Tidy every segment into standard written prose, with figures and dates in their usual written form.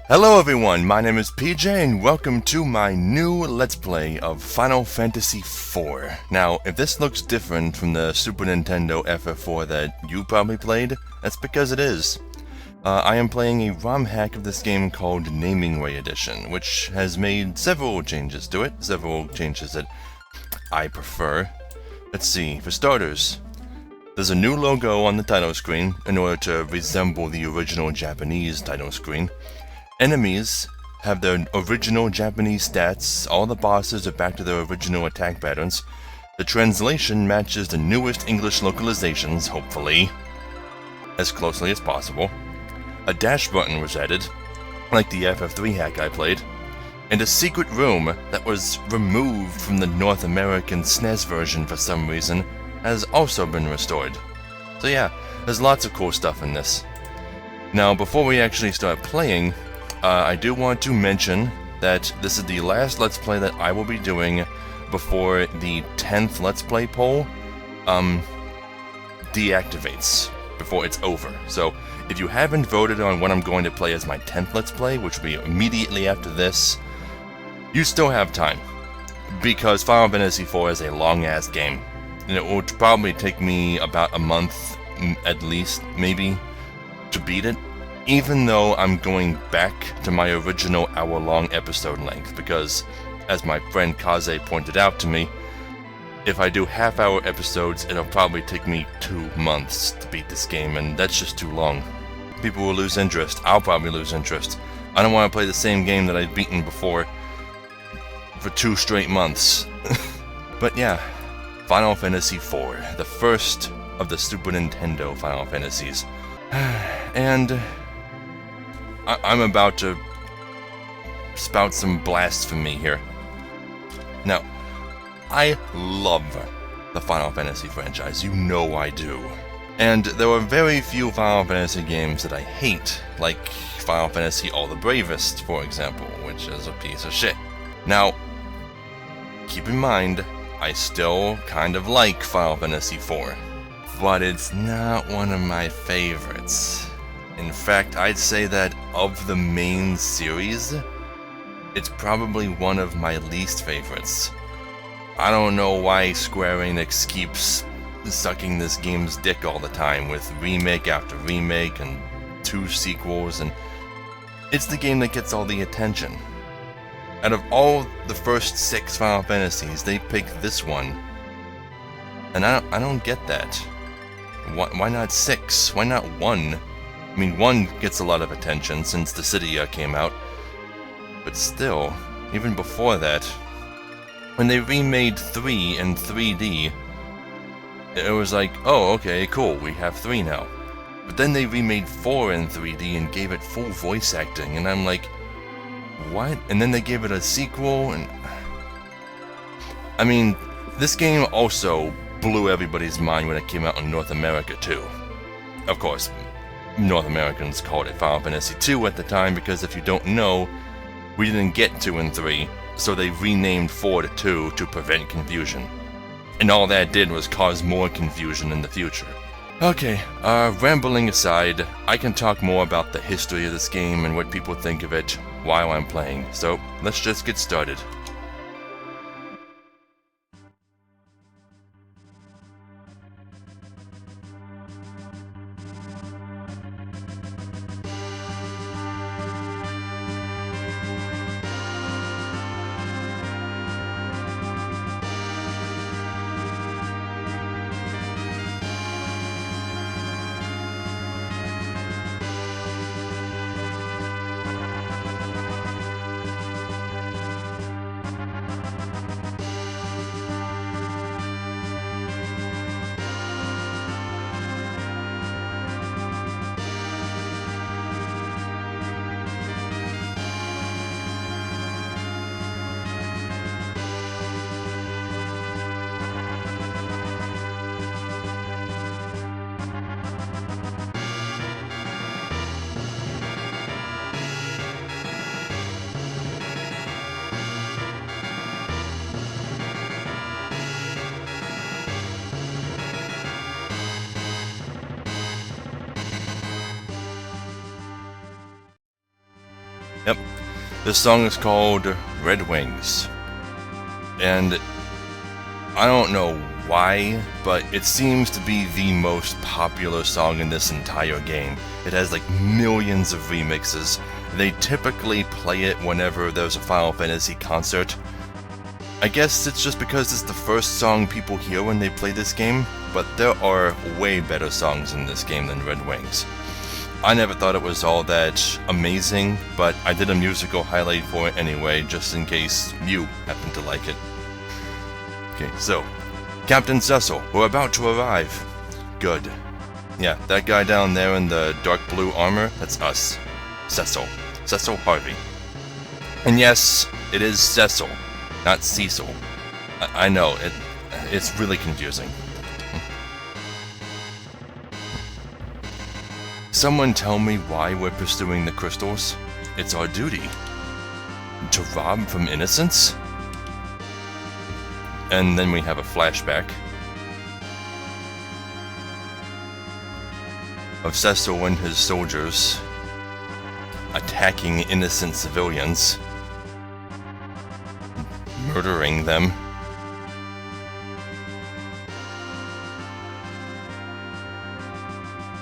Hello everyone, my name is PJ and welcome to my new Let's Play of Final Fantasy IV. Now, if this looks different from the Super Nintendo FF4 that you probably played, that's because it is. I am playing a ROM hack of this game called Naming Way Edition, which has made several changes to it, several changes that I prefer. Let's see, for starters, there's a new logo on the title screen in order to resemble the original Japanese title screen. Enemies have their original Japanese stats, all the bosses are back to their original attack patterns. The translation matches the newest English localizations, hopefully, as closely as possible. A dash button was added, like the FF3 hack I played, and a secret room that was removed from the North American SNES version for some reason has also been restored. So yeah, there's lots of cool stuff in this. Now, before we actually start playing, I do want to mention that this is the last Let's Play that I will be doing before the 10th Let's Play poll deactivates, before it's over. So, if you haven't voted on what I'm going to play as my 10th Let's Play, which will be immediately after this, you still have time, because Final Fantasy IV is a long-ass game, and it will probably take me about a month, at least, maybe, to beat it. Even though I'm going back to my original hour-long episode length, because, as my friend Kaze pointed out to me, if I do half-hour episodes, it'll probably take me 2 months to beat this game, and that's just too long. People will lose interest. I'll probably lose interest. I don't want to play the same game that I've beaten before for 2 straight months. But yeah, Final Fantasy IV, the first of the Super Nintendo Final Fantasies. And I'm about to spout some blasphemy here. Now, I love the Final Fantasy franchise, you know I do. And there are very few Final Fantasy games that I hate, like Final Fantasy All the Bravest, for example, which is a piece of shit. Now, keep in mind, I still kind of like Final Fantasy IV, but it's not one of my favorites. In fact, I'd say that of the main series, it's probably one of my least favorites. I don't know why Square Enix keeps sucking this game's dick all the time with remake after remake and 2 sequels, and it's the game that gets all the attention. Out of all the first 6 Final Fantasies, they picked this one, and I don't get that. Why not 6? Why not 1? I mean, 1 gets a lot of attention since Dissidia came out, but still, even before that, when they remade 3 in 3D, it was like, oh, okay, cool, we have 3 now. But then they remade 4 in 3D and gave it full voice acting, and I'm like, what? And then they gave it a sequel, and I mean, this game also blew everybody's mind when it came out in North America too. Of course, North Americans called it Final Fantasy II at the time, because if you don't know, we didn't get 2 and 3, so they renamed 4 to 2 to prevent confusion. And all that did was cause more confusion in the future. Okay, rambling aside, I can talk more about the history of this game and what people think of it while I'm playing, so let's just get started. Yep. This song is called Red Wings. And I don't know why, but it seems to be the most popular song in this entire game. It has like millions of remixes. They typically play it whenever there's a Final Fantasy concert. I guess it's just because it's the first song people hear when they play this game, but there are way better songs in this game than Red Wings. I never thought it was all that amazing, but I did a musical highlight for it anyway, just in case you happen to like it. Okay, so, Captain Cecil, we're about to arrive. Good. Yeah, that guy down there in the dark blue armor, that's us. Cecil. Cecil Harvey. And yes, it is Cecil, not Cecil. I know, it's really confusing. Someone tell me why we're pursuing the crystals? It's our duty. To rob from innocence? And then we have a flashback of Cecil and his soldiers attacking innocent civilians, murdering them.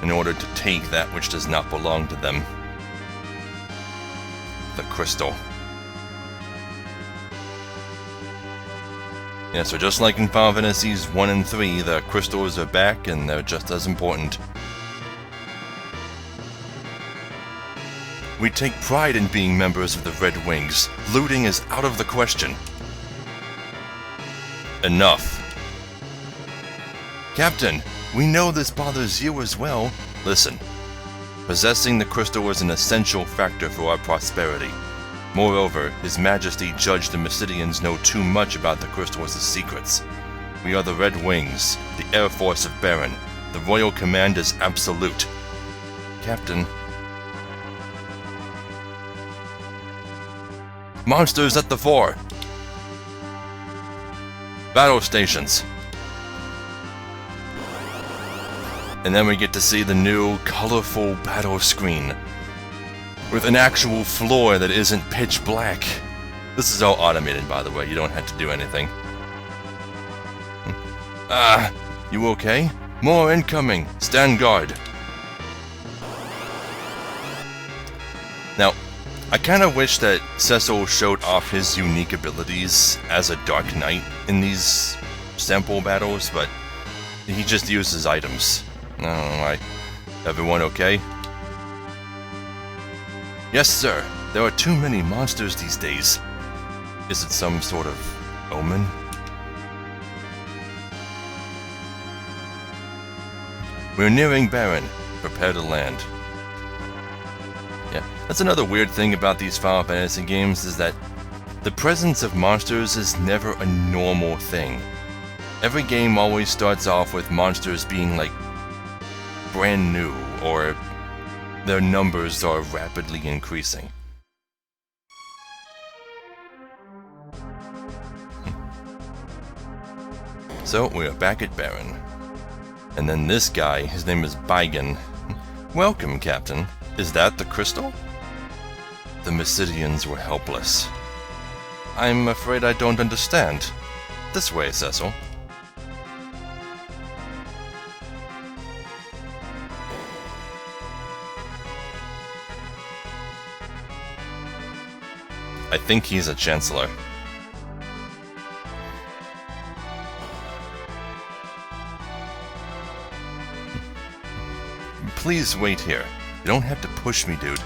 In order to take that which does not belong to them. The crystal. Yeah, so just like in Final Fantasies 1 and 3, the crystals are back and they're just as important. We take pride in being members of the Red Wings. Looting is out of the question. Enough. Captain, we know this bothers you as well. Listen, possessing the crystal is an essential factor for our prosperity. Moreover, His Majesty judged the Mysidians know too much about the crystal's secrets. We are the Red Wings, the Air Force of Baron. The royal command is absolute. Captain. Monsters at the fore! Battle stations. And then we get to see the new, colorful battle screen. With an actual floor that isn't pitch black. This is all automated, by the way, you don't have to do anything. You okay? More incoming! Stand guard! Now, I kinda wish that Cecil showed off his unique abilities as a Dark Knight in these sample battles, but he just uses items. I don't know why. Everyone okay? Yes, sir. There are too many monsters these days. Is it some sort of omen? We're nearing Baron. Prepare to land. Yeah, that's another weird thing about these Final Fantasy games is that the presence of monsters is never a normal thing. Every game always starts off with monsters being like brand new, or their numbers are rapidly increasing. So, we are back at Baron. And then this guy, his name is Baigan. Welcome, Captain. Is that the crystal? The Mysidians were helpless. I'm afraid I don't understand. This way, Cecil. I think he's a Chancellor. Please wait here. You don't have to push me, dude.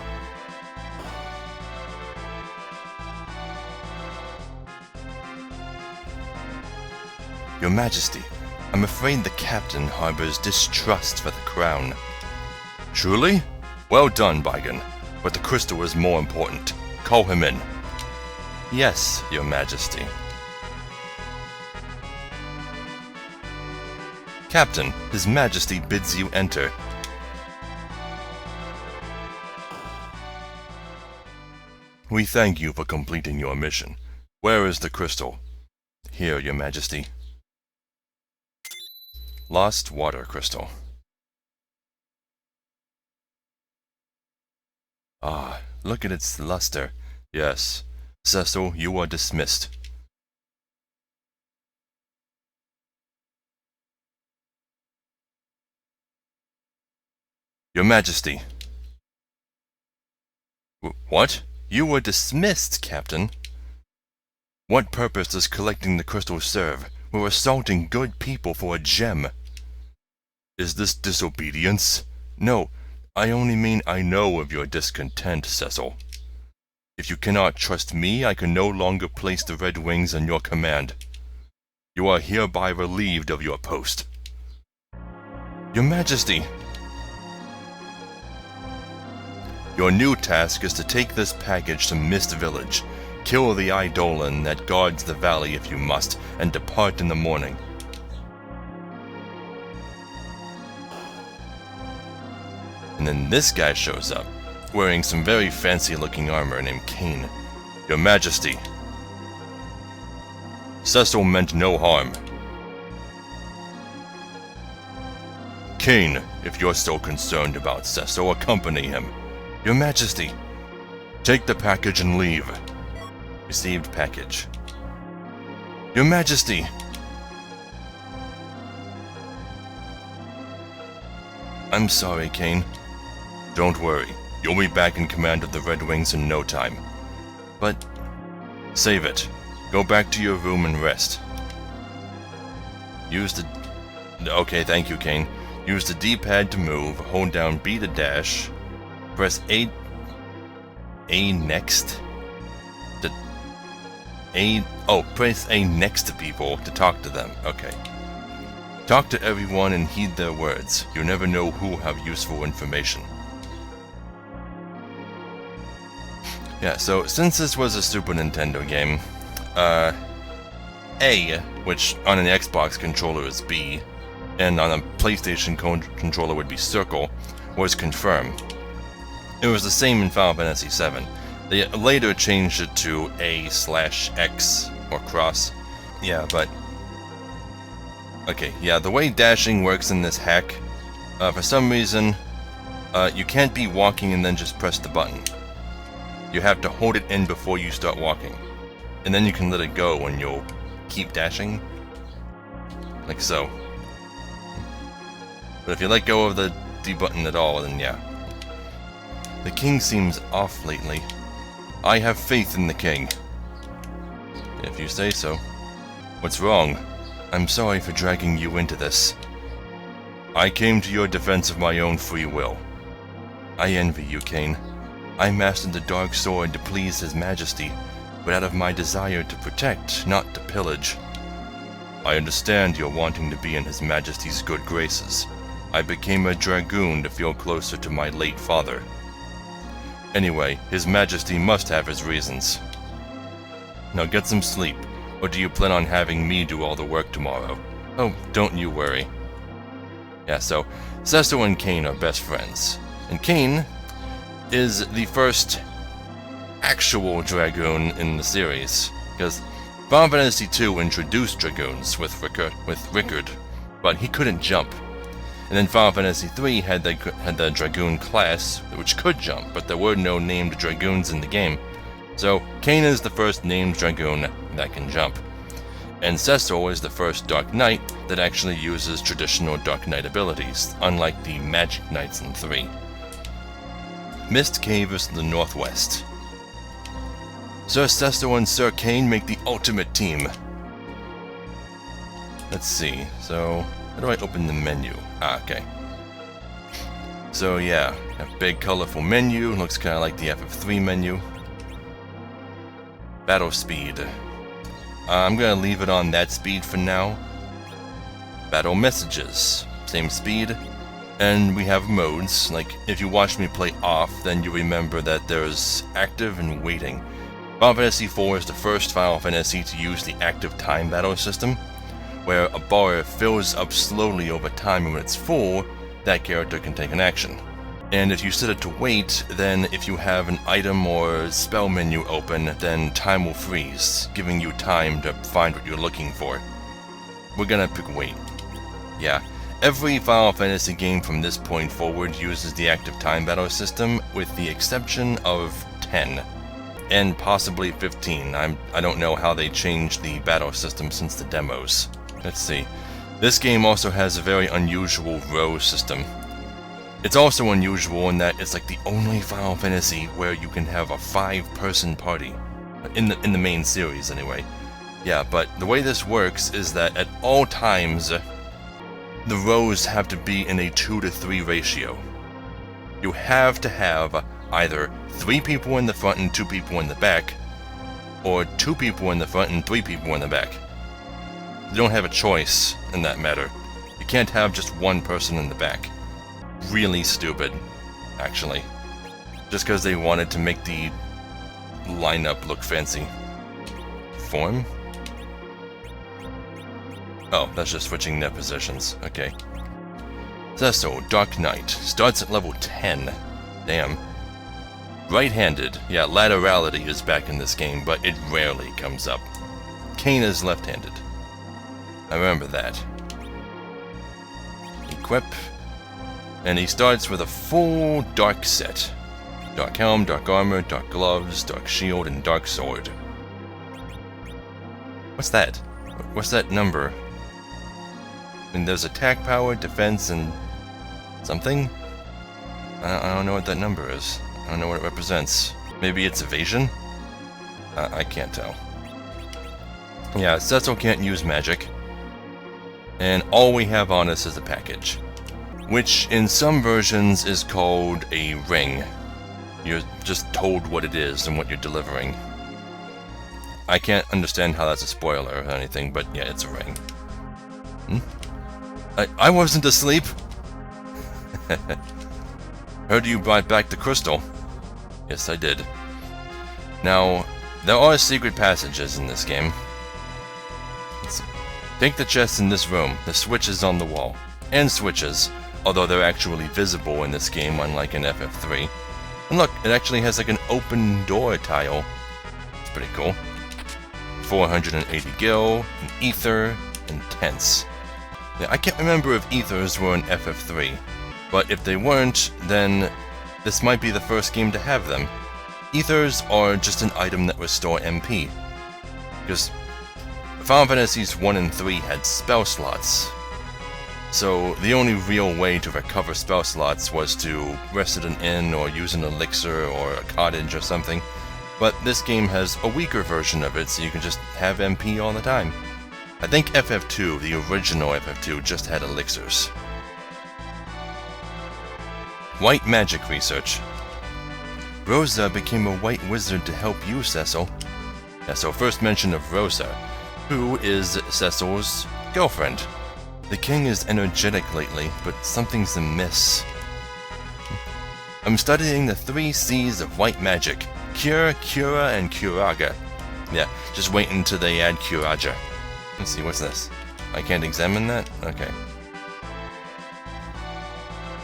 Your Majesty, I'm afraid the captain harbors distrust for the crown. Truly? Well done, Baigan. But the crystal is more important. Call him in. Yes, Your Majesty. Captain, His Majesty bids you enter. We thank you for completing your mission. Where is the crystal? Here, Your Majesty. Lost water crystal. Ah, look at its luster. Yes. Cecil, you are dismissed. Your Majesty. What? You were dismissed, Captain. What purpose does collecting the crystal serve? We're assaulting good people for a gem. Is this disobedience? No, I only mean I know of your discontent, Cecil. If you cannot trust me, I can no longer place the Red Wings in your command. You are hereby relieved of your post. Your Majesty! Your new task is to take this package to Mist Village, kill the Eidolon that guards the valley if you must, and depart in the morning. And then this guy shows up, wearing some very fancy-looking armor named Kane. Your Majesty. Cecil meant no harm. Kane, if you're so concerned about Cecil, accompany him. Your Majesty. Take the package and leave. Received package. Your Majesty. I'm sorry, Kane. Don't worry. You'll be back in command of the Red Wings in no time. But save it. Go back to your room and rest. Use the... Okay, thank you, Kane. Use the D-pad to move, hold down B to dash, press A next to... press A next to people to talk to them. Okay. Talk to everyone and heed their words. You never know who have useful information. Yeah, so since this was a Super Nintendo game, A, which on an Xbox controller is B, and on a PlayStation controller would be circle, was confirmed. It was the same in Final Fantasy VII. They later changed it to A/X or cross. Yeah, but... Okay, yeah, the way dashing works in this hack, for some reason, you can't be walking and then just press the button. You have to hold it in before you start walking. And then you can let it go and you'll keep dashing. Like so. But if you let go of the D button at all, then yeah. The king seems off lately. I have faith in the king. If you say so. What's wrong? I'm sorry for dragging you into this. I came to your defense of my own free will. I envy you, Kane. I mastered the dark sword to please His Majesty, but out of my desire to protect, not to pillage. I understand you're wanting to be in His Majesty's good graces. I became a dragoon to feel closer to my late father. Anyway, His Majesty must have his reasons. Now get some sleep, or do you plan on having me do all the work tomorrow? Oh, don't you worry. Yeah, so Cecil and Kane are best friends, and Kane is the first actual dragoon in the series, because Final Fantasy II introduced dragoons with Rickard, but he couldn't jump. And then Final Fantasy III had the dragoon class, which could jump, but there were no named dragoons in the game. So Kane is the first named dragoon that can jump. And Cecil is the first Dark Knight that actually uses traditional Dark Knight abilities, unlike the Magic Knights in 3. Mist Cave is to the northwest. Sir Cecil and Sir Kane make the ultimate team. Let's see, so how do I open the menu? Okay. So yeah, a big colorful menu, looks kind of like the FF3 menu. Battle speed. I'm gonna leave it on that speed for now. Battle messages, same speed. And we have modes, like if you watch me play off, then you remember that there's active and waiting. Final Fantasy IV is the first Final Fantasy to use the active time battle system, where a bar fills up slowly over time, and when it's full, that character can take an action. And if you set it to wait, then if you have an item or spell menu open, then time will freeze, giving you time to find what you're looking for. We're gonna pick wait. Yeah. Every Final Fantasy game from this point forward uses the active time battle system, with the exception of 10. And possibly 15. I don't know how they changed the battle system since the demos. Let's see. This game also has a very unusual row system. It's also unusual in that it's like the only Final Fantasy where you can have a 5-person party. In the main series, anyway. Yeah, but the way this works is that at all times, the rows have to be in a 2-to-3 ratio. You have to have either 3 people in the front and 2 people in the back, or 2 people in the front and 3 people in the back. You don't have a choice in that matter. You can't have just one person in the back. Really stupid, actually. Just because they wanted to make the lineup look fancy. Form? Oh, that's just switching their positions. Okay. Zesso, Dark Knight. Starts at level 10. Damn. Right-handed. Yeah, laterality is back in this game, but it rarely comes up. Kane is left-handed. I remember that. Equip. And he starts with a full dark set. Dark helm, dark armor, dark gloves, dark shield, and dark sword. What's that? What's that number? And there's attack power, defense, and something? I don't know what that number is. I don't know what it represents. Maybe it's evasion? I can't tell. Yeah, Setzel can't use magic. And all we have on us is a package. Which in some versions is called a ring. You're just told what it is and what you're delivering. I can't understand how that's a spoiler or anything, but yeah, it's a ring. I wasn't asleep! Heard you brought back the crystal. Yes, I did. Now, there are secret passages in this game. Let's see. Take the chest in this room. The switch is on the wall. And switches, although they're actually visible in this game, unlike in FF3. And look, it actually has like an open door tile. It's pretty cool. 480 gil, an ether, and tense. Yeah, I can't remember if ethers were in FF3, but if they weren't, then this might be the first game to have them. Ethers are just an item that restore MP. Because Final Fantasies 1 and 3 had spell slots. So the only real way to recover spell slots was to rest at an inn or use an elixir or a cottage or something. But this game has a weaker version of it, so you can just have MP all the time. I think FF2, the original FF2, just had elixirs. White magic research. Rosa became a white wizard to help you, Cecil. Yeah, so first mention of Rosa, who is Cecil's girlfriend. The king is energetic lately, but something's amiss. I'm studying the 3 C's of white magic. Cure, Cura, and Curaga. Yeah, just wait until they add Curaja. Let's see, what's this? I can't examine that? Okay.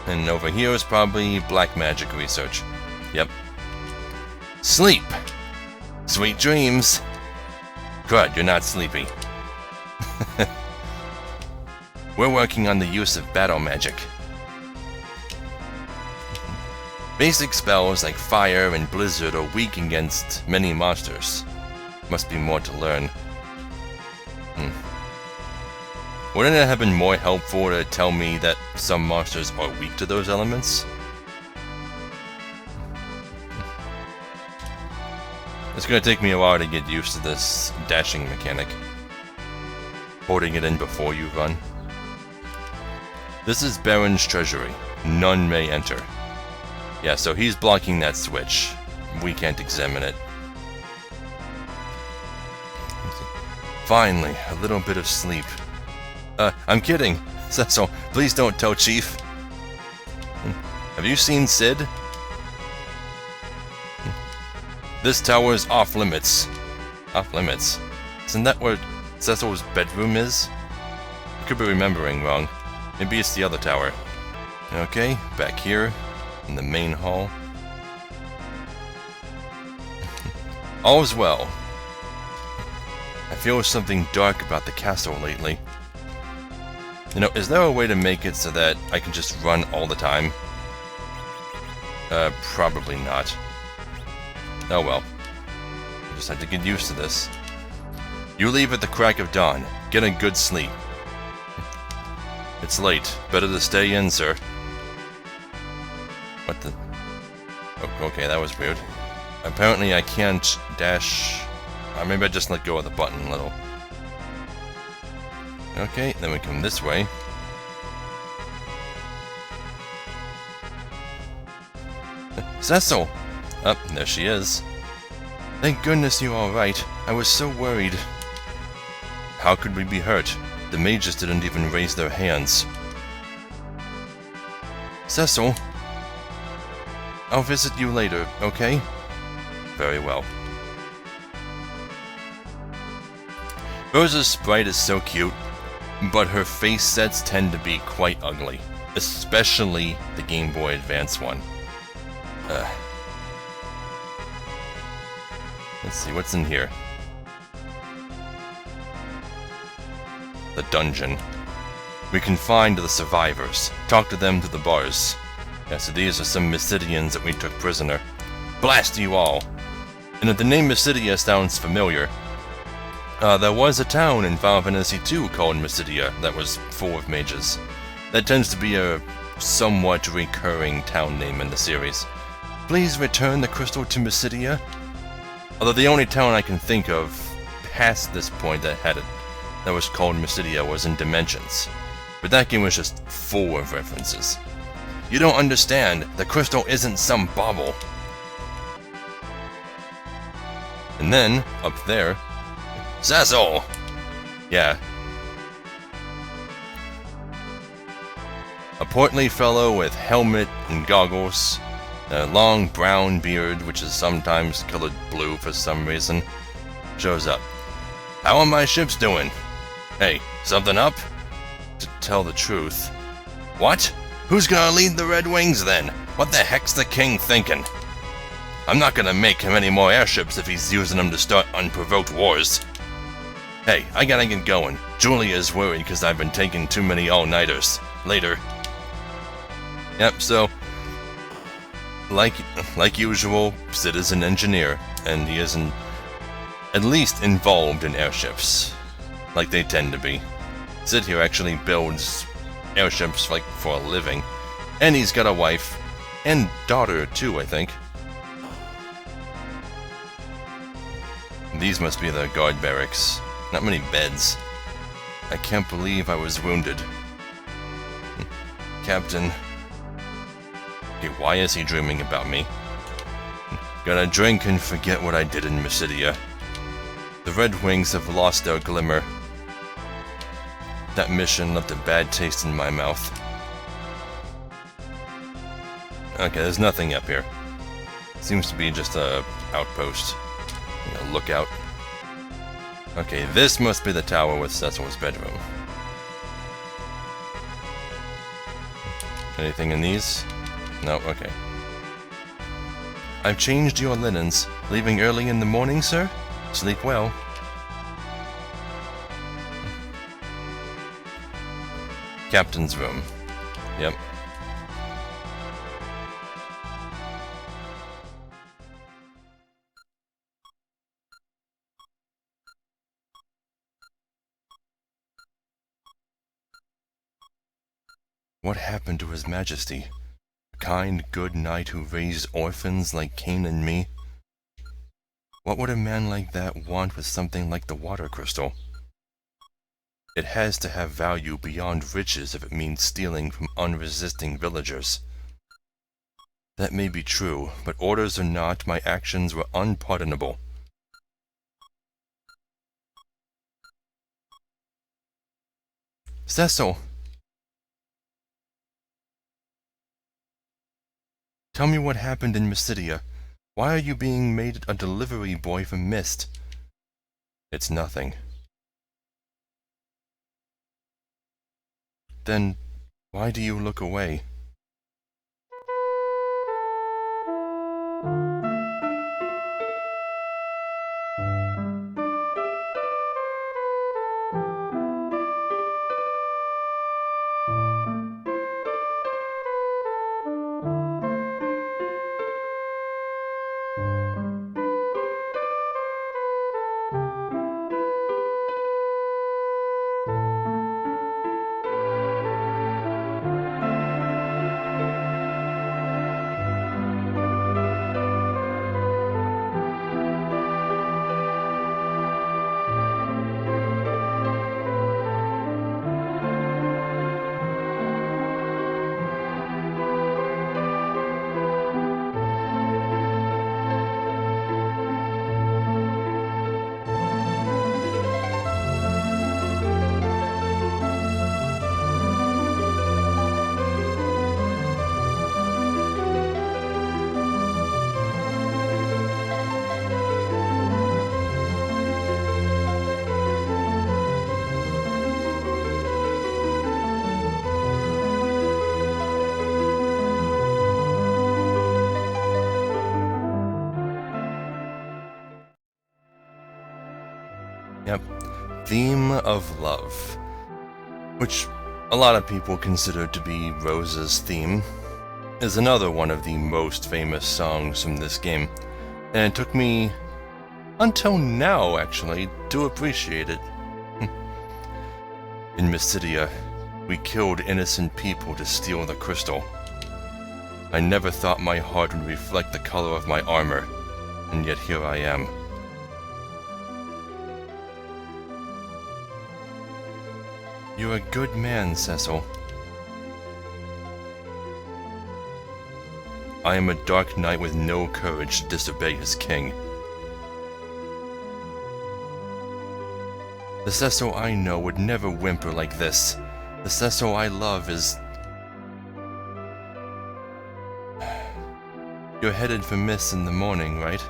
And over here is probably black magic research. Yep. Sleep! Sweet dreams! Good, you're not sleepy. We're working on the use of battle magic. Basic spells like fire and blizzard are weak against many monsters. Must be more to learn. Wouldn't it have been more helpful to tell me that some monsters are weak to those elements? It's gonna take me a while to get used to this dashing mechanic. Holding it in before you run. This is Baron's treasury. None may enter. Yeah, so he's blocking that switch. We can't examine it. Finally, a little bit of sleep. I'm kidding. So, please don't tell Chief. Have you seen Sid? This tower is off limits. Off limits? Isn't that where Cecil's bedroom is? I could be remembering wrong. Maybe it's the other tower. Okay, back here, in the main hall. All's well. I feel something dark about the castle lately. You know, is there a way to make it so that I can just run all the time? Probably not. Oh well. I just have to get used to this. You leave at the crack of dawn. Get a good sleep. It's late. Better to stay in, sir. What the... Oh, okay, that was weird. Apparently I can't dash... maybe I just let go of the button a little. Okay, then we come this way. Cecil! Oh, there she is. Thank goodness you're alright. I was so worried. How could we be hurt? The mages didn't even raise their hands. Cecil, I'll visit you later, okay? Very well. Rosa's sprite is so cute, but her face sets tend to be quite ugly, especially the Game Boy Advance one. Let's see, what's in here? The dungeon. We can find the survivors, talk to them through the bars. Yeah, so these are some Mysidians that we took prisoner. Blast you all! And if the name Mysidia sounds familiar, there was a town in Final Fantasy II called Mysidia that was full of mages. That tends to be a somewhat recurring town name in the series. Please return the crystal to Mysidia. Although the only town I can think of past this point that was called Mysidia was in Dimensions. But that game was just full of references. You don't understand, the crystal isn't some bauble. And then, up there, Cecil! Yeah. A portly fellow with helmet and goggles, a long brown beard, which is sometimes colored blue for some reason, shows up. How are my ships doing? Hey, something up? To tell the truth. What? Who's gonna lead the Red Wings then? What the heck's the king thinking? I'm not gonna make him any more airships if he's using them to start unprovoked wars. Hey, I gotta get going. Julia's worried because I've been taking too many all-nighters. Later. Yep, so... Like usual, Sid is an engineer, and he isn't at least involved in airships. Like they tend to be. Sid here actually builds airships, like, for a living. And he's got a wife. And daughter, too, I think. These must be the guard barracks. Not many beds. I can't believe I was wounded. Captain... Okay, why is he dreaming about me? Gonna drink and forget what I did in Mysidia. The Red Wings have lost their glimmer. That mission left a bad taste in my mouth. Okay, there's nothing up here. Seems to be just a outpost. A lookout. Okay, this must be the tower with Cecil's bedroom. Anything in these? No, okay. I've changed your linens. Leaving early in the morning, sir? Sleep well. Captain's room. Yep. What happened to His Majesty? A kind, good knight who raised orphans like Cain and me? What would a man like that want with something like the water crystal? It has to have value beyond riches if it means stealing from unresisting villagers. That may be true, but orders or not, my actions were unpardonable. Cecil! Tell me what happened in Mysidia. Why are you being made a delivery boy for Mist? It's nothing. Then, why do you look away? Yep. Theme of Love, which a lot of people consider to be Rose's theme, is another one of the most famous songs from this game, and it took me until now, actually, to appreciate it. In Mysidia, we killed innocent people to steal the crystal. I never thought my heart would reflect the color of my armor, and yet here I am. You're a good man, Cecil. I am a dark knight with no courage to disobey his king. The Cecil I know would never whimper like this. The Cecil I love is... You're headed for Mist in the morning, right?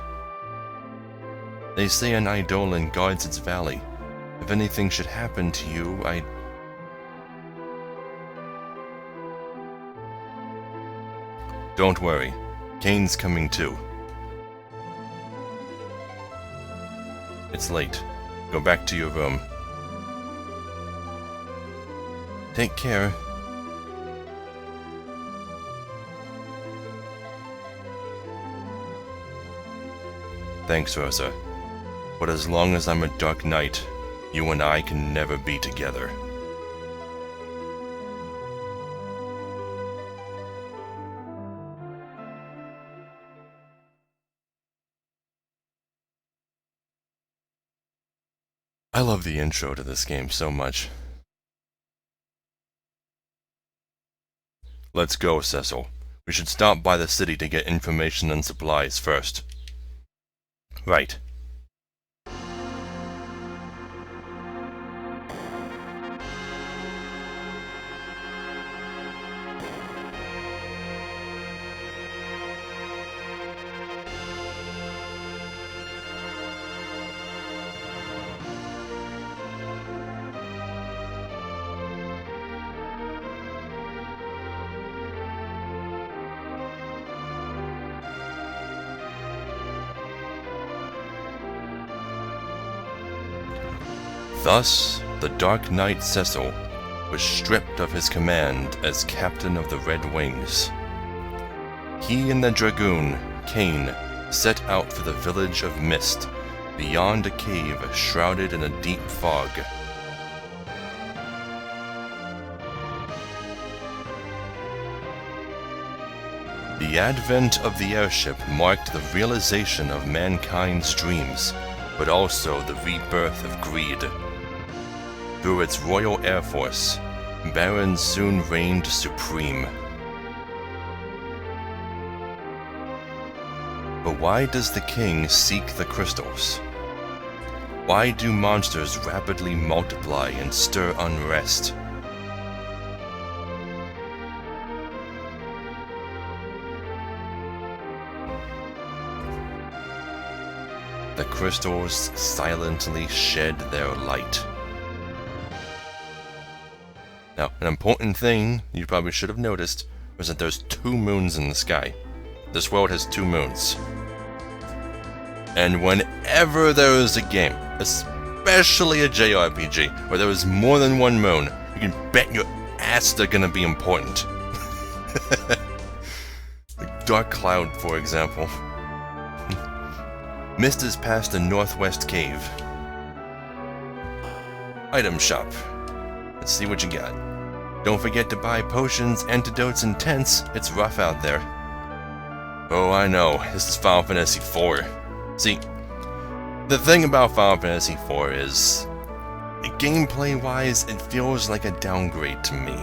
They say an Eidolon guards its valley. If anything should happen to you, Don't worry. Kane's coming too. It's late. Go back to your room. Take care. Thanks, Rosa. But as long as I'm a Dark Knight, you and I can never be together. I love the intro to this game so much. Let's go, Cecil. We should stop by the city to get information and supplies first. Right. Thus, the Dark Knight Cecil was stripped of his command as captain of the Red Wings. He and the Dragoon, Kane, set out for the village of Mist, beyond a cave shrouded in a deep fog. The advent of the airship marked the realization of mankind's dreams, but also the rebirth of greed. Through its Royal Air Force, Baron soon reigned supreme. But why does the king seek the crystals? Why do monsters rapidly multiply and stir unrest? The crystals silently shed their light. Now, an important thing you probably should have noticed was that there's 2 moons in the sky. This world has 2 moons. And whenever there is a game, especially a JRPG, where there is more than 1 moon, you can bet your ass they're gonna be important. Like Dark Cloud, for example. Mist is past the northwest cave. Item shop. Let's see what you got. Don't forget to buy potions, antidotes, and tents. It's rough out there. Oh, I know. This is Final Fantasy IV. See, the thing about Final Fantasy IV is, gameplay-wise, it feels like a downgrade to me.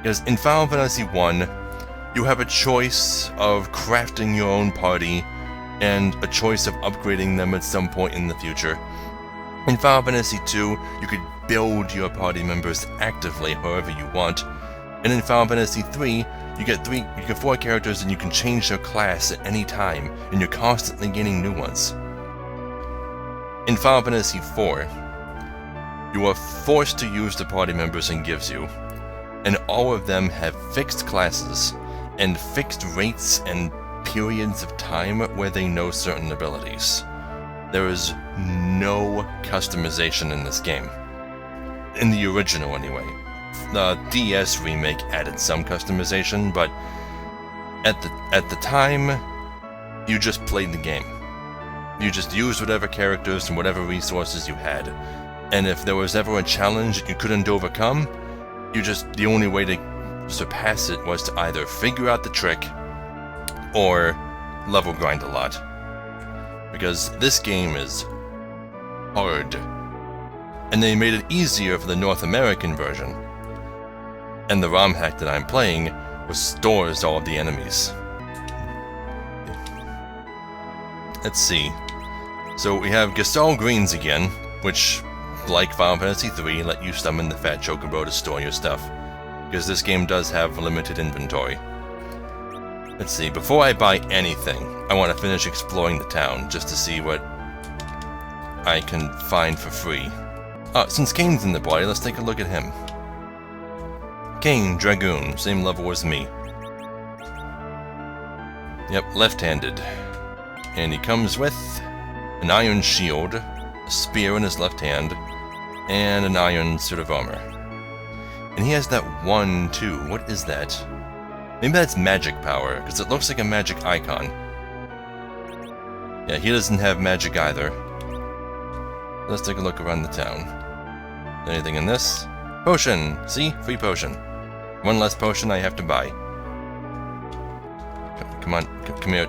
Because in Final Fantasy I, you have a choice of crafting your own party, and a choice of upgrading them at some point in the future. In Final Fantasy II, you could build your party members actively however you want, and in Final Fantasy III, you get 4 characters and you can change their class at any time, and you're constantly gaining new ones. In Final Fantasy IV, you are forced to use the party members it gives you, and all of them have fixed classes, and fixed rates and periods of time where they know certain abilities. There is no customization in this game. In the original, anyway. The DS remake added some customization, but at the time, you just played the game. You just used whatever characters and whatever resources you had. And if there was ever a challenge that you couldn't overcome, the only way to surpass it was to either figure out the trick or level grind a lot. Because this game is hard. And they made it easier for the North American version. And the ROM hack that I'm playing restores all of the enemies. Let's see. So we have Gestalt Greens again, which, like Final Fantasy III, let you summon the Fat Chocobo to store your stuff. Because this game does have limited inventory. Let's see, before I buy anything, I want to finish exploring the town, just to see what I can find for free. Since Kane's in the party, let's take a look at him. Kane, Dragoon, same level as me. Yep, left-handed. And he comes with an iron shield, a spear in his left hand, and an iron suit of armor. And he has that one, too. What is that? Maybe that's magic power, because it looks like a magic icon. Yeah, he doesn't have magic either. Let's take a look around the town. Anything in this? Potion! See? Free potion. One less potion I have to buy. Come on, come here.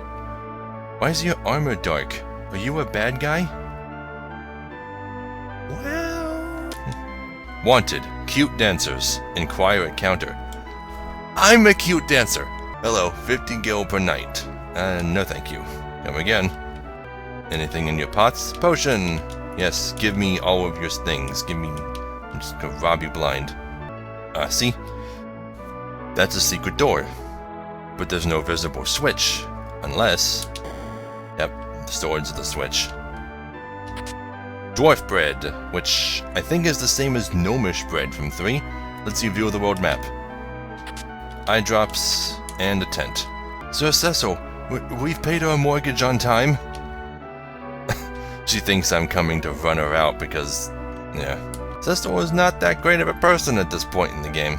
Why is your armor dark? Are you a bad guy? Well... Wanted. Cute dancers. Inquire at counter. I'm a cute dancer! Hello, 50 gil per night. No thank you. Come again. Anything in your pots? Potion! Yes, give me all of your things. Give me... I'm just gonna rob you blind. See? That's a secret door. But there's no visible switch. Unless... Yep, the swords are the switch. Dwarf bread, which I think is the same as gnomish bread from 3. Let's review the world map. Eye drops, and a tent. Sir Cecil, we've paid our mortgage on time. She thinks I'm coming to run her out because, yeah. Cecil is not that great of a person at this point in the game.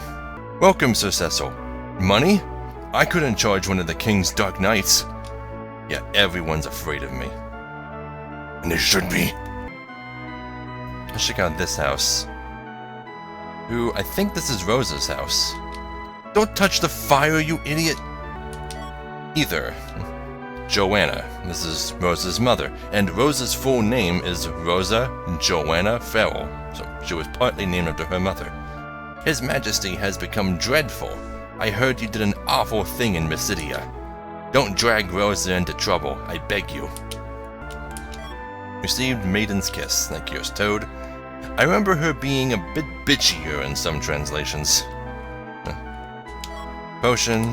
Welcome, Sir Cecil. Money? I couldn't charge one of the king's dark knights. Yeah, everyone's afraid of me. And they should be. Let's check out this house. Ooh, I think this is Rosa's house. Don't touch the fire, you idiot! Either. Joanna. This is Rosa's mother, and Rosa's full name is Rosa Joanna Farrell, so she was partly named after her mother. His Majesty has become dreadful. I heard you did an awful thing in Mysidia. Don't drag Rosa into trouble, I beg you. Received Maiden's Kiss. Thank you, Toad. I remember her being a bit bitchier in some translations. Potion.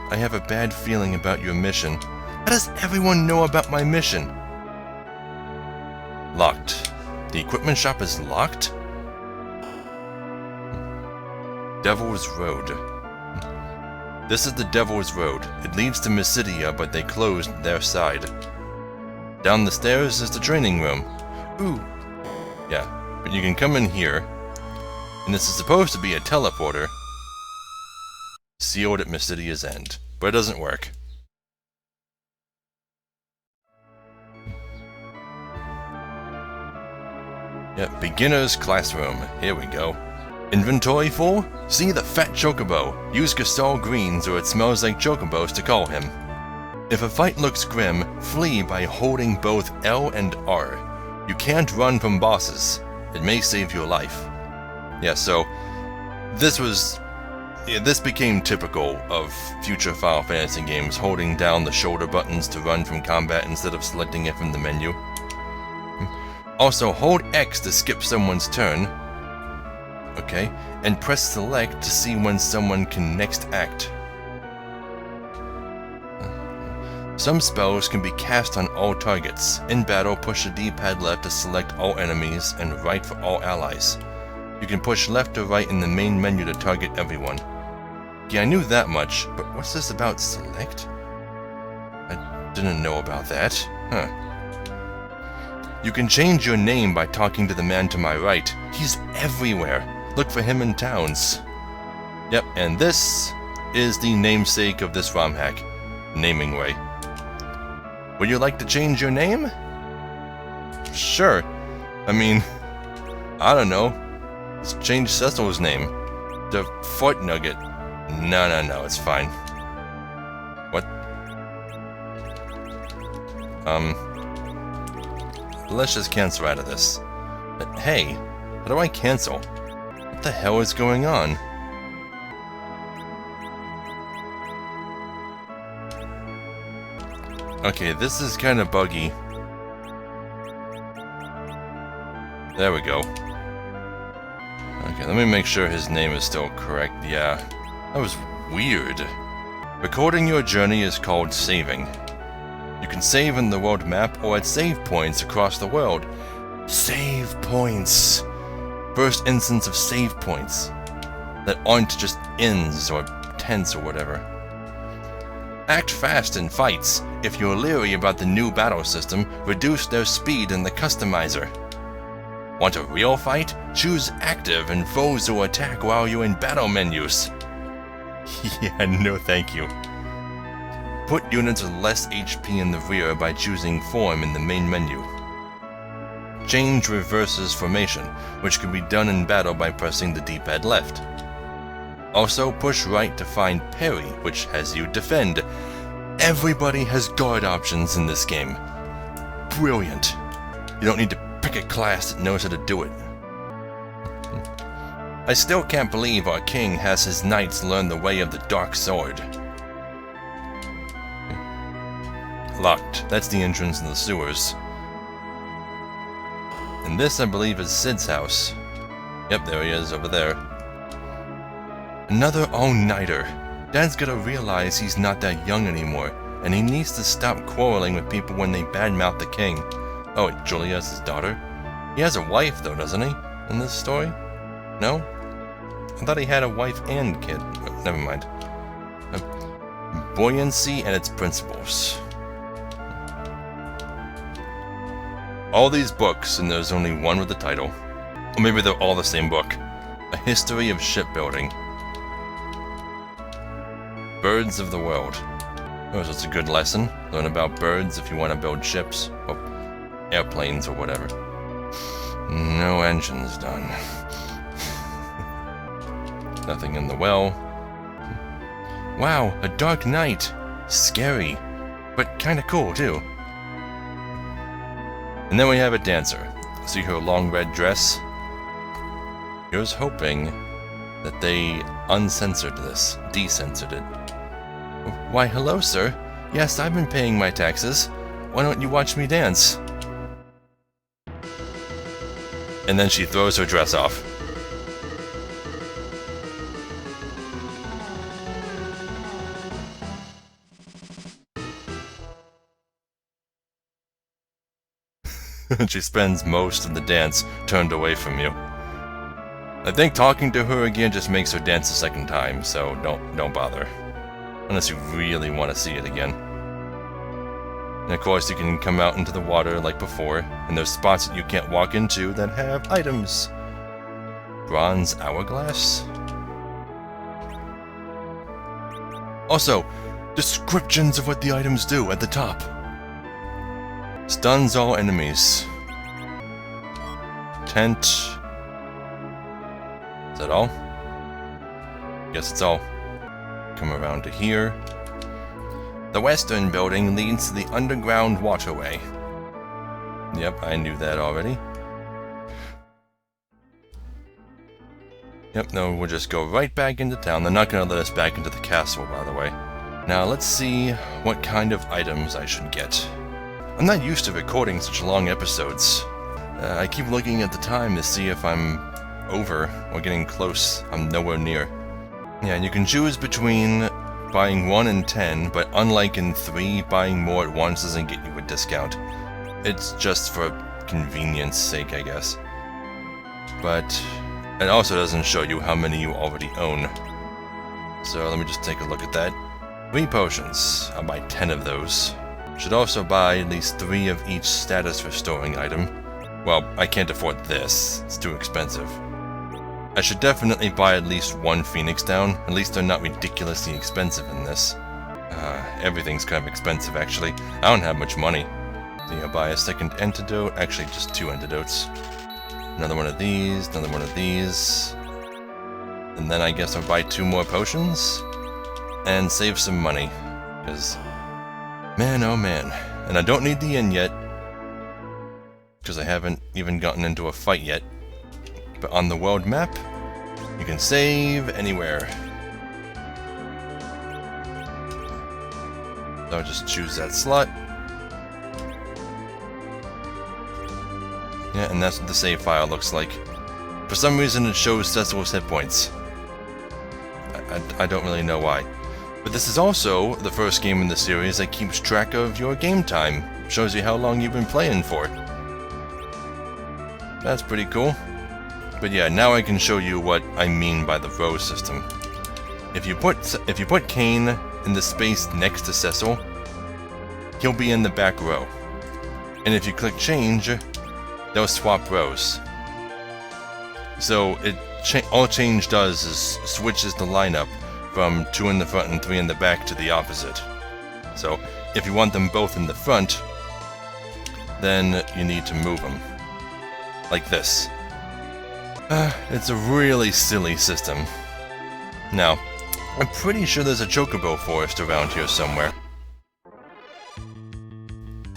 I have a bad feeling about your mission. How does everyone know about my mission? Locked. The equipment shop is locked? Devil's Road. This is the Devil's Road. It leads to Mysidia, but they closed their side. Down the stairs is the training room. Ooh. Yeah, but you can come in here. And this is supposed to be a teleporter. Sealed at Mysidia's end, but it doesn't work. Yep, beginner's classroom. Here we go. Inventory full? See the fat chocobo. Use Gestalt Greens or it smells like chocobos to call him. If a fight looks grim, flee by holding both L and R. You can't run from bosses. It may save your life. Yeah, so this became typical of future Final Fantasy games, holding down the shoulder buttons to run from combat instead of selecting it from the menu. Also, hold X to skip someone's turn. Okay, and press select to see when someone can next act. Some spells can be cast on all targets. In battle, push the D-pad left to select all enemies and right for all allies. You can push left or right in the main menu to target everyone. Yeah, I knew that much, but what's this about select? I didn't know about that. Huh. You can change your name by talking to the man to my right. He's everywhere. Look for him in towns. Yep, and this is the namesake of this ROM hack, Naming Way. Would you like to change your name? Sure. I mean, I don't know. Let's change Cecil's name to Fort Nugget. No, it's fine. What? Let's just cancel out of this. But hey, how do I cancel? What the hell is going on? Okay, this is kind of buggy. There we go. Okay, let me make sure his name is still correct. Yeah, that was weird. Recording your journey is called saving. You can save in the world map or at save points across the world. Save points! First instance of save points that aren't just ins or tense or whatever. Act fast in fights. If you're leery about the new battle system, reduce their speed in the customizer. Want a real fight? Choose active and foes will attack while you're in battle menus. Yeah, no thank you. Put units with less HP in the rear by choosing form in the main menu. Change reverses formation, which can be done in battle by pressing the D-pad left. Also push right to find parry, which has you defend. Everybody has guard options in this game. Brilliant. You don't need to pick a class that knows how to do it. I still can't believe our king has his knights learn the way of the dark sword. Locked. That's the entrance in the sewers. And this, I believe, is Sid's house. Yep, there he is, over there. Another all-nighter. Dad's gotta realize he's not that young anymore, and he needs to stop quarreling with people when they badmouth the king. Oh, Julia's his daughter? He has a wife, though, doesn't he? In this story? No? I thought he had a wife and kid. Oh, never mind. Buoyancy and its principles. All these books, and there's only one with the title. Or maybe they're all the same book. A History of Shipbuilding. Birds of the World. Oh, so it's a good lesson. Learn about birds if you want to build ships. Or airplanes or whatever. No engines done. Nothing in the well. Wow, a dark night. Scary. But kinda cool, too. And then we have a dancer. See her long red dress? Here's hoping that they uncensored this, decensored it. Why, hello, sir. Yes, I've been paying my taxes. Why don't you watch me dance? And then she throws her dress off. And she spends most of the dance turned away from you. I think talking to her again just makes her dance a second time, so don't bother. Unless you really want to see it again. And of course you can come out into the water like before, and there's spots that you can't walk into that have items. Bronze hourglass? Also, descriptions of what the items do at the top. Stuns all enemies. Tent. Is that all? Guess it's all. Come around to here. The western building leads to the underground waterway. Yep, I knew that already. Yep, no, we'll just go right back into town. They're not going to let us back into the castle, by the way. Now, let's see what kind of items I should get. I'm not used to recording such long episodes. I keep looking at the time to see if I'm over or getting close. I'm nowhere near. Yeah, and you can choose between buying 1 and 10, but unlike in 3, buying more at once doesn't get you a discount. It's just for convenience sake, I guess. But it also doesn't show you how many you already own. So let me just take a look at that. 3 potions. I'll buy 10 of those. Should also buy at least 3 of each status restoring item. Well, I can't afford this, it's too expensive. I should definitely buy at least 1 Phoenix down, at least they're not ridiculously expensive in this. Everything's kind of expensive actually. I don't have much money. So I'll buy a second antidote, actually just 2 antidotes. Another one of these, another one of these. And then I guess I'll buy 2 more potions. And save some money. Because, man oh man. And I don't need the inn yet. Because I haven't even gotten into a fight yet. But on the world map, you can save anywhere. So I'll just choose that slot. Yeah, and that's what the save file looks like. For some reason it shows Cecil's hit points. I don't really know why. But this is also the first game in the series that keeps track of your game time. Shows you how long you've been playing for. That's pretty cool. But yeah, now I can show you what I mean by the row system. If you put Kane in the space next to Cecil, he'll be in the back row. And if you click change, they'll swap rows. So all change does is switches the lineup from 2 in the front and 3 in the back to the opposite. So if you want them both in the front, then you need to move them. Like this. It's a really silly system. Now, I'm pretty sure there's a chocobo forest around here somewhere.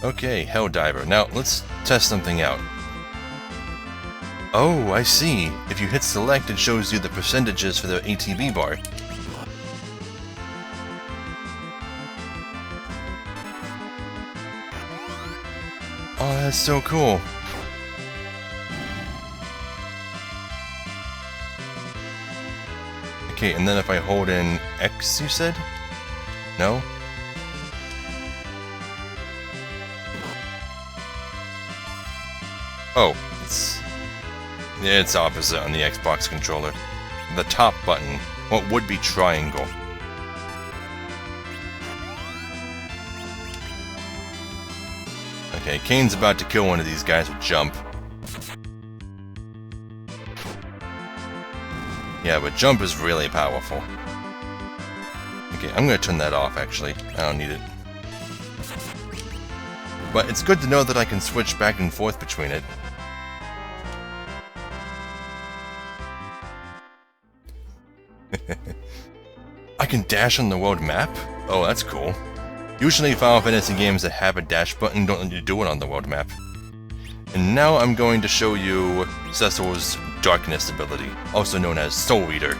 Okay, Helldiver. Now, let's test something out. Oh, I see. If you hit select, it shows you the percentages for the ATB bar. Oh, that's so cool. Okay, and then if I hold in X, you said? No? Oh, it's opposite on the Xbox controller. The top button, what would be triangle. Okay, Kane's about to kill one of these guys with jump. Yeah, but jump is really powerful. Okay, I'm gonna turn that off actually. I don't need it. But it's good to know that I can switch back and forth between it. I can dash on the world map? Oh, that's cool. Usually Final Fantasy games that have a dash button don't let you do it on the world map. And now I'm going to show you Cecil's Darkness ability, also known as Soul Eater.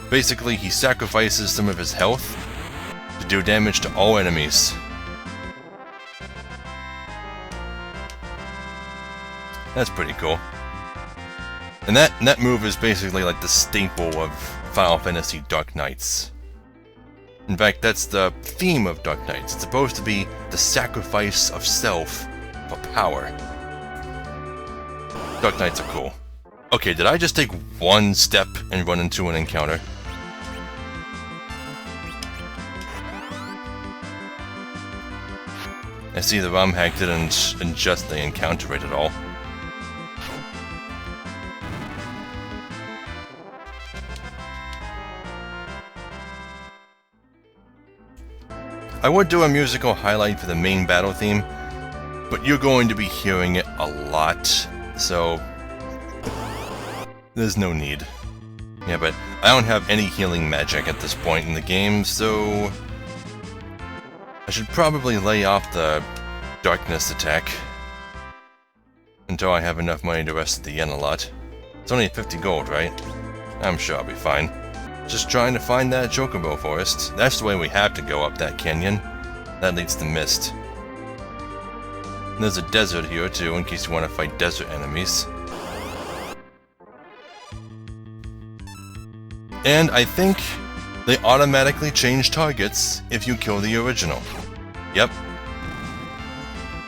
Basically, he sacrifices some of his health to do damage to all enemies. That's pretty cool. And that move is basically like the staple of Final Fantasy Dark Knights. In fact, that's the theme of Dark Knights. It's supposed to be the sacrifice of self for power. Dark Knights are cool. Okay, did I just take one step and run into an encounter? I see the ROM hack didn't ingest the encounter rate at all. I would do a musical highlight for the main battle theme, but you're going to be hearing it a lot, so there's no need. Yeah, but I don't have any healing magic at this point in the game, so I should probably lay off the darkness attack until I have enough money to rest the yen a lot. It's only 50 gold, right? I'm sure I'll be fine. Just trying to find that chocobo forest. That's the way we have to go up that canyon. That leads to mist. And there's a desert here too, in case you want to fight desert enemies. And I think they automatically change targets if you kill the original. Yep.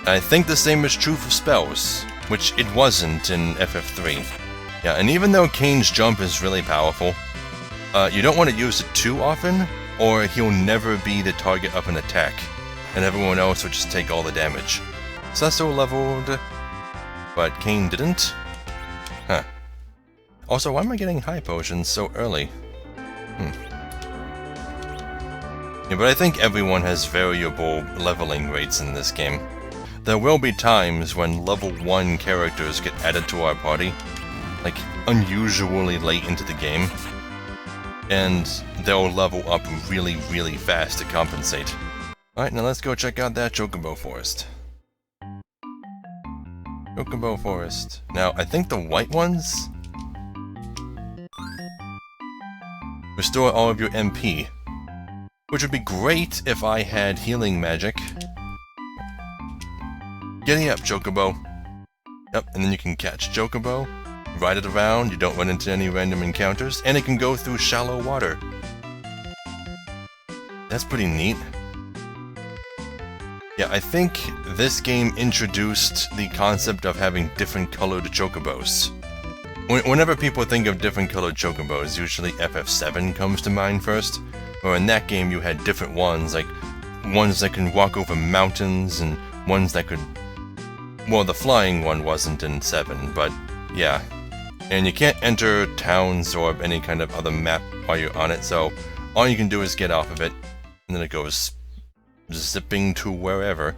I think the same is true for spells, which it wasn't in FF3. Yeah, and even though Kane's jump is really powerful, you don't want to use it too often, or he'll never be the target of an attack. and everyone else would just take all the damage. Cecil leveled, but Cain didn't? Huh. Also, why am I getting high potions so early? Yeah, but I think everyone has variable leveling rates in this game. There will be times when level 1 characters get added to our party, like unusually late into the game, and they'll level up really, really fast to compensate. Alright, now let's go check out that Chocobo Forest. Chocobo Forest. Now, I think the white ones restore all of your MP, which would be great if I had healing magic. Giddy up, Chocobo. Yep, and then you can catch Chocobo, ride it around, you don't run into any random encounters, and it can go through shallow water. That's pretty neat. Yeah, I think this game introduced the concept of having different colored Chocobos. Whenever people think of different colored Chocobos, usually FF7 comes to mind first. Or in that game you had different ones, like ones that can walk over mountains and ones that could... Well, the flying one wasn't in 7, but yeah. And you can't enter towns or any kind of other map while you're on it, so all you can do is get off of it, and then it goes zipping to wherever.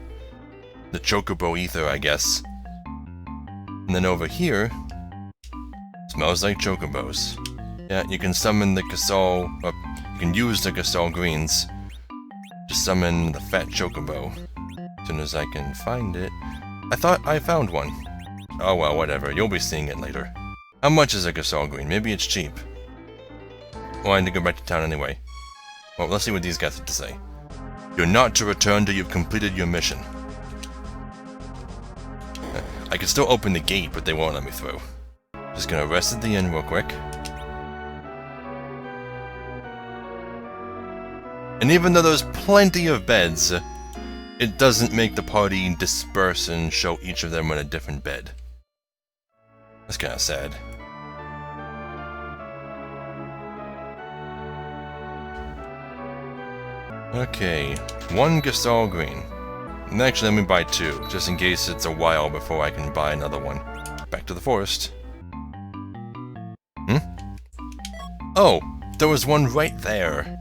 The Chocobo Ether, I guess. And then over here, smells like Chocobos. Yeah, you can summon the Casal, you can use the Casal Greens to summon the fat Chocobo. As soon as I can find it. I thought I found one. Oh well, whatever, you'll be seeing it later. How much is a Casal Green? Maybe it's cheap. Well, I need to go back to town anyway. Well, let's see what these guys have to say. You're not to return till you've completed your mission. I can still open the gate, but they won't let me through. Just gonna rest at the inn real quick. And even though there's plenty of beds, it doesn't make the party disperse and show each of them on a different bed. That's kinda sad. Okay, 1 Gasol Green. And actually, let me buy 2, just in case it's a while before I can buy another one. Back to the forest. Oh, there was one right there.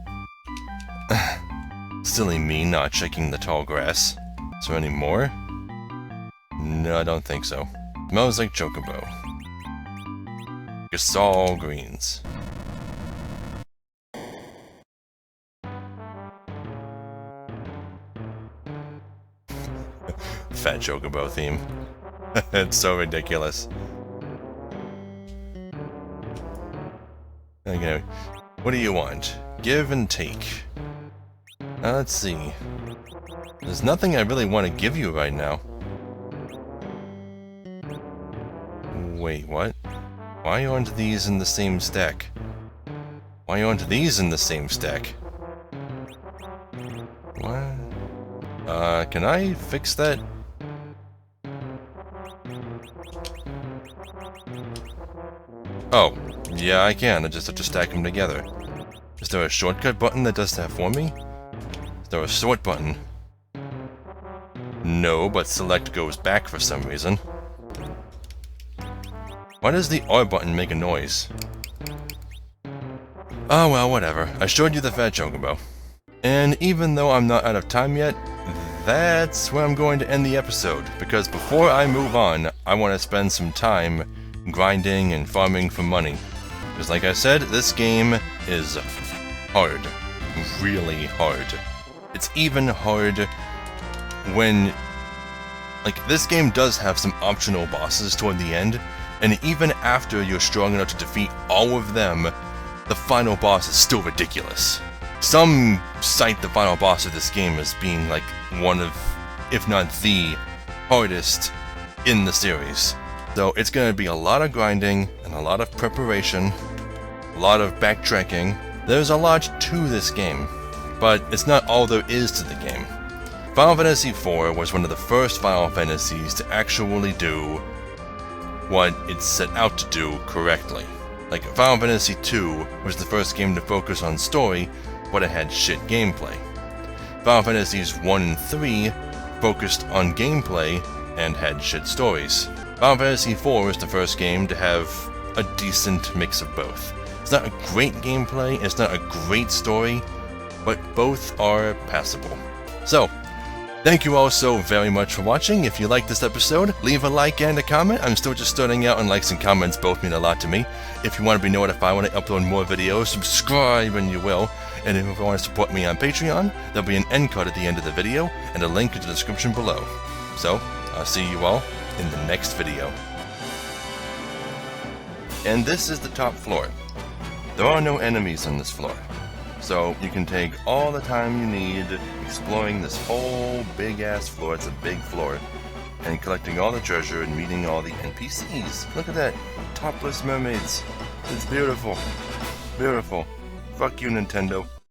Silly me not checking the tall grass. Is there any more? No, I don't think so. Smells like Chocobo. Gasol Greens. Fat Chocobo theme. It's so ridiculous. Okay, what do you want? Give and take. Let's see. There's nothing I really want to give you right now. Wait, what? Why aren't these in the same stack? Why aren't these in the same stack? What? Can I fix that? Oh, yeah, I can. I just have to stack them together. Is there a shortcut button that does that for me? Is there a sort button? No, but select goes back for some reason. Why does the R button make a noise? Oh well, whatever. I showed you the fat Chocobo. And even though I'm not out of time yet, that's where I'm going to end the episode, because before I move on, I want to spend some time grinding and farming for money. Because like I said, this game is hard. Really hard. It's even hard when... Like, this game does have some optional bosses toward the end, and even after you're strong enough to defeat all of them, the final boss is still ridiculous. Some cite the final boss of this game as being like one of, if not the, hardest in the series. So it's going to be a lot of grinding, and a lot of preparation, a lot of backtracking. There's a lot to this game, but it's not all there is to the game. Final Fantasy IV was one of the first Final Fantasies to actually do what it set out to do correctly. Like, Final Fantasy II was the first game to focus on story, but it had shit gameplay. Final Fantasies 1 and 3 focused on gameplay and had shit stories. Final Fantasy 4 is the first game to have a decent mix of both. It's not a great gameplay, it's not a great story, but both are passable. So, thank you all so very much for watching. If you liked this episode, leave a like and a comment. I'm still just starting out, and likes and comments both mean a lot to me. If you want to be notified when I upload more videos, subscribe and you will. And if you want to support me on Patreon, there'll be an end card at the end of the video and a link in the description below. So, I'll see you all in the next video. And this is the top floor. There are no enemies on this floor. So you can take all the time you need exploring this whole big ass floor. It's a big floor. And collecting all the treasure and meeting all the NPCs. Look at that. Topless mermaids. It's beautiful. Beautiful. Fuck you, Nintendo.